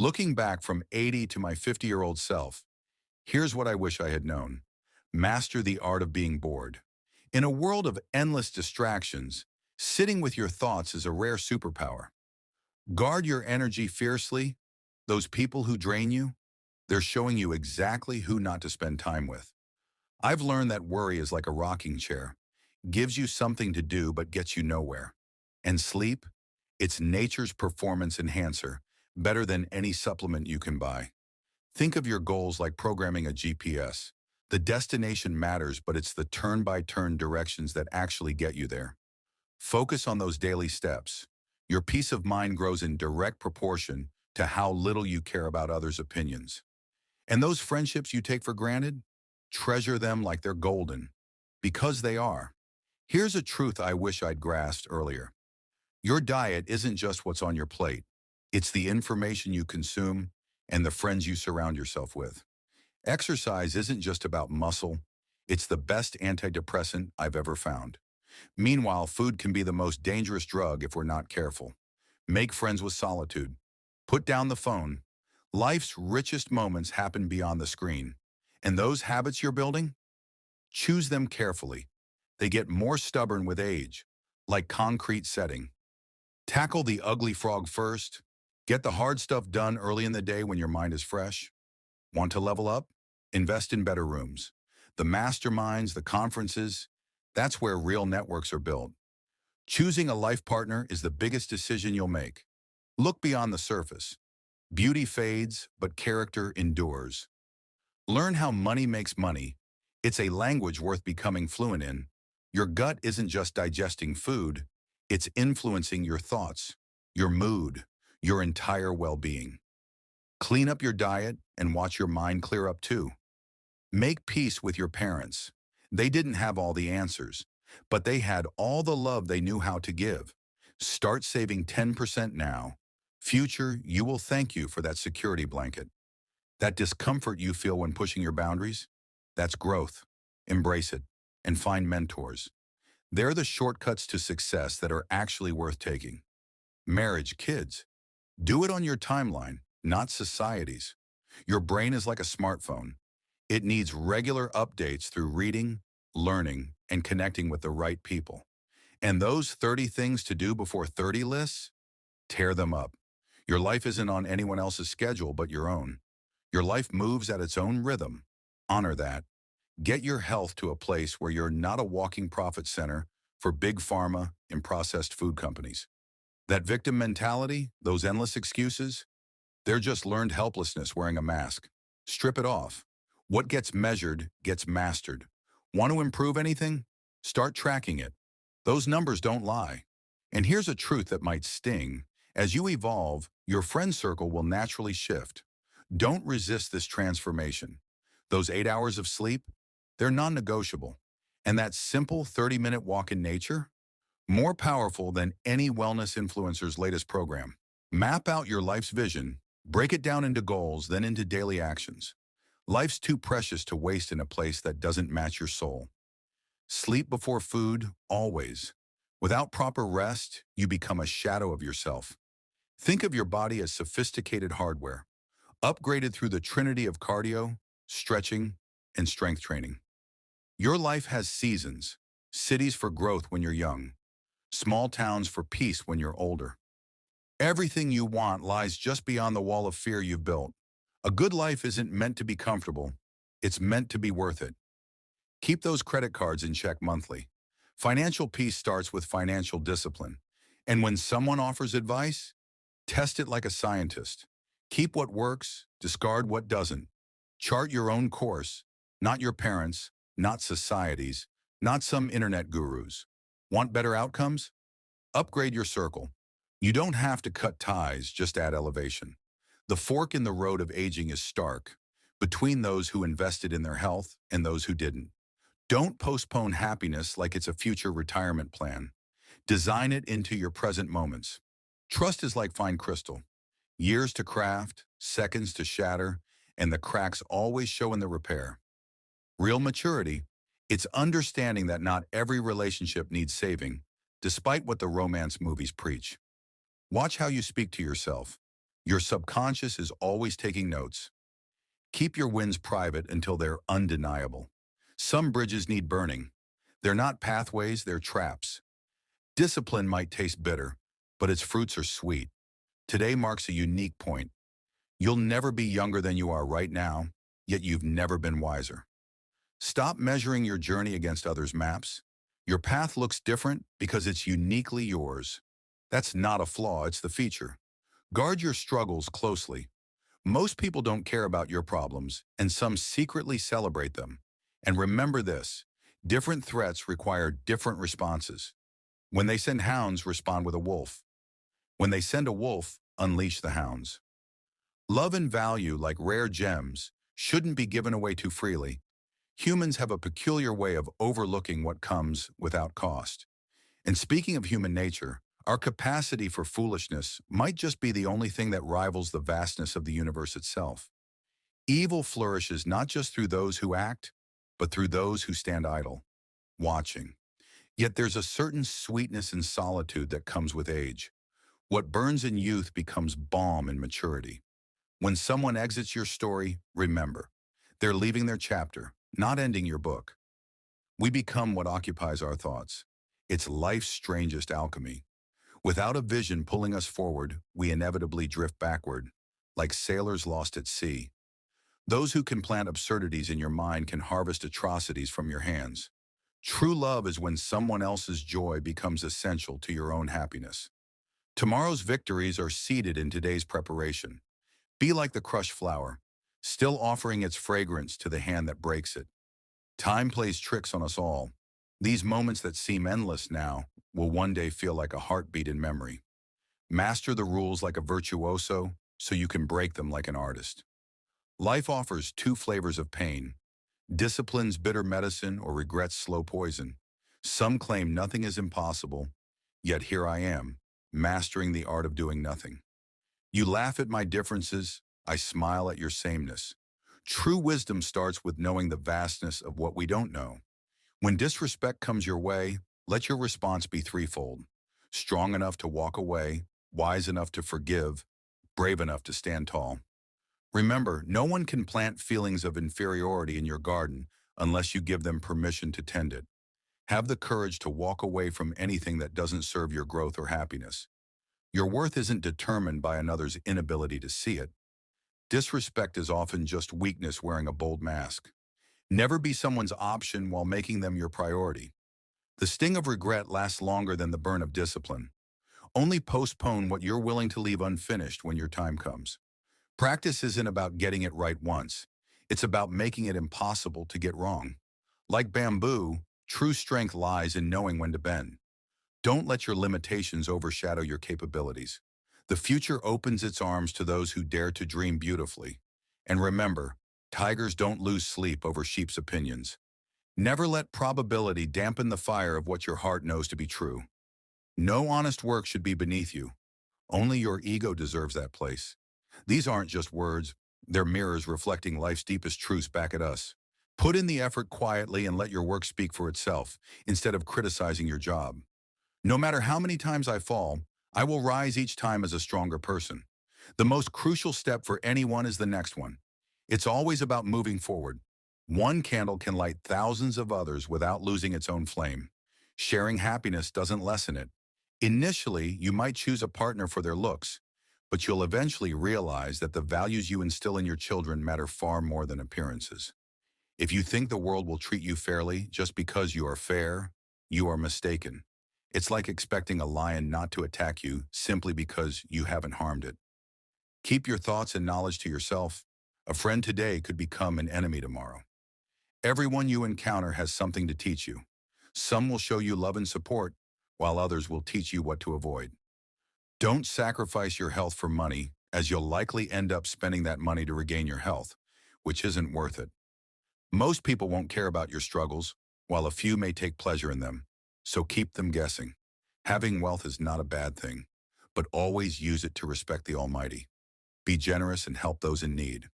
Looking back from 80 to my 50-year-old self, here's what I wish I had known. Master the art of being bored. In a world of endless distractions, sitting with your thoughts is a rare superpower. Guard your energy fiercely. Those people who drain you, they're showing you exactly who not to spend time with. I've learned that worry is like a rocking chair. Gives you something to do but gets you nowhere. And sleep? It's nature's performance enhancer, better than any supplement you can buy. Think of your goals like programming a GPS. The destination matters, but it's the turn-by-turn directions that actually get you there. Focus on those daily steps. Your peace of mind grows in direct proportion to how little you care about others' opinions. And those friendships you take for granted, treasure them like they're golden, because they are. Here's a truth I wish I'd grasped earlier. Your diet isn't just what's on your plate. It's the information you consume and the friends you surround yourself with. Exercise isn't just about muscle. It's the best antidepressant I've ever found. Meanwhile, food can be the most dangerous drug if we're not careful. Make friends with solitude. Put down the phone. Life's richest moments happen beyond the screen. And those habits you're building? Choose them carefully. They get more stubborn with age, like concrete setting. Tackle the ugly frog first. Get the hard stuff done early in the day when your mind is fresh. Want to level up? Invest in better rooms. The masterminds, the conferences, that's where real networks are built. Choosing a life partner is the biggest decision you'll make. Look beyond the surface. Beauty fades, but character endures. Learn how money makes money. It's a language worth becoming fluent in. Your gut isn't just digesting food, it's influencing your thoughts, your mood, your entire well-being. Clean up your diet and watch your mind clear up too. Make peace with your parents. They didn't have all the answers, but they had all the love they knew how to give. Start saving 10% now. Future, you will thank you for that security blanket. That discomfort you feel when pushing your boundaries, that's growth. Embrace it and find mentors. They're the shortcuts to success that are actually worth taking. Marriage, kids. Do it on your timeline, not society's. Your brain is like a smartphone. It needs regular updates through reading, learning, and connecting with the right people. And those 30 things to do before 30 lists, tear them up. Your life isn't on anyone else's schedule but your own. Your life moves at its own rhythm. Honor that. Get your health to a place where you're not a walking profit center for big pharma and processed food companies. That victim mentality, those endless excuses, they're just learned helplessness wearing a mask. Strip it off. What gets measured gets mastered. Want to improve anything? Start tracking it. Those numbers don't lie. And here's a truth that might sting. As you evolve, your friend circle will naturally shift. Don't resist this transformation. Those 8 hours of sleep, they're non-negotiable. And that simple 30-minute walk in nature, more powerful than any wellness influencer's latest program. Map out your life's vision, break it down into goals, then into daily actions. Life's too precious to waste in a place that doesn't match your soul. Sleep before food, always. Without proper rest, you become a shadow of yourself. Think of your body as sophisticated hardware, upgraded through the trinity of cardio, stretching, and strength training. Your life has seasons, cities for growth when you're young, small towns for peace when you're older. Everything you want lies just beyond the wall of fear you've built. A good life isn't meant to be comfortable, it's meant to be worth it. Keep those credit cards in check monthly. Financial peace starts with financial discipline. And when someone offers advice, test it like a scientist. Keep what works, discard what doesn't. Chart your own course, not your parents', not society's, not some internet gurus. Want better outcomes? Upgrade your circle. You don't have to cut ties, just add elevation. The fork in the road of aging is stark, between those who invested in their health and those who didn't. Don't postpone happiness like it's a future retirement plan. Design it into your present moments. Trust is like fine crystal. Years to craft, seconds to shatter, and the cracks always show in the repair. Real maturity, it's understanding that not every relationship needs saving, despite what the romance movies preach. Watch how you speak to yourself. Your subconscious is always taking notes. Keep your wins private until they're undeniable. Some bridges need burning. They're not pathways, they're traps. Discipline might taste bitter, but its fruits are sweet. Today marks a unique point. You'll never be younger than you are right now, yet you've never been wiser. Stop measuring your journey against others' maps. Your path looks different because it's uniquely yours. That's not a flaw, it's the feature. Guard your struggles closely. Most people don't care about your problems, and some secretly celebrate them. And remember this, different threats require different responses. When they send hounds, respond with a wolf. When they send a wolf, unleash the hounds. Love and value, like rare gems, shouldn't be given away too freely. Humans have a peculiar way of overlooking what comes without cost. And speaking of human nature, our capacity for foolishness might just be the only thing that rivals the vastness of the universe itself. Evil flourishes not just through those who act, but through those who stand idle, watching. Yet there's a certain sweetness in solitude that comes with age. What burns in youth becomes balm in maturity. When someone exits your story, remember, they're leaving their chapter, not ending your book. We become what occupies our thoughts. It's life's strangest alchemy. Without a vision pulling us forward, we inevitably drift backward, like sailors lost at sea. Those who can plant absurdities in your mind can harvest atrocities from your hands. True love is when someone else's joy becomes essential to your own happiness. Tomorrow's victories are seeded in today's preparation. Be like the crushed flower, still offering its fragrance to the hand that breaks it. Time plays tricks on us all. These moments that seem endless now will one day feel like a heartbeat in memory. Master the rules like a virtuoso so you can break them like an artist. Life offers two flavors of pain: discipline's bitter medicine or regret's slow poison. Some claim nothing is impossible, yet here I am, mastering the art of doing nothing. You laugh at my differences, I smile at your sameness. True wisdom starts with knowing the vastness of what we don't know. When disrespect comes your way, let your response be threefold: strong enough to walk away, wise enough to forgive, brave enough to stand tall. Remember, no one can plant feelings of inferiority in your garden unless you give them permission to tend it. Have the courage to walk away from anything that doesn't serve your growth or happiness. Your worth isn't determined by another's inability to see it. Disrespect is often just weakness wearing a bold mask. Never be someone's option while making them your priority. The sting of regret lasts longer than the burn of discipline. Only postpone what you're willing to leave unfinished when your time comes. Practice isn't about getting it right once. It's about making it impossible to get wrong. Like bamboo, true strength lies in knowing when to bend. Don't let your limitations overshadow your capabilities. The future opens its arms to those who dare to dream beautifully. And remember, tigers don't lose sleep over sheep's opinions. Never let probability dampen the fire of what your heart knows to be true. No honest work should be beneath you. Only your ego deserves that place. These aren't just words, they're mirrors reflecting life's deepest truths back at us. Put in the effort quietly and let your work speak for itself, instead of criticizing your job. No matter how many times I fall, I will rise each time as a stronger person. The most crucial step for anyone is the next one. It's always about moving forward. One candle can light thousands of others without losing its own flame. Sharing happiness doesn't lessen it. Initially, you might choose a partner for their looks, but you'll eventually realize that the values you instill in your children matter far more than appearances. If you think the world will treat you fairly just because you are fair, you are mistaken. It's like expecting a lion not to attack you simply because you haven't harmed it. Keep your thoughts and knowledge to yourself. A friend today could become an enemy tomorrow. Everyone you encounter has something to teach you. Some will show you love and support, while others will teach you what to avoid. Don't sacrifice your health for money, as you'll likely end up spending that money to regain your health, which isn't worth it. Most people won't care about your struggles, while a few may take pleasure in them. So keep them guessing. Having wealth is not a bad thing, but always use it to respect the Almighty. Be generous and help those in need.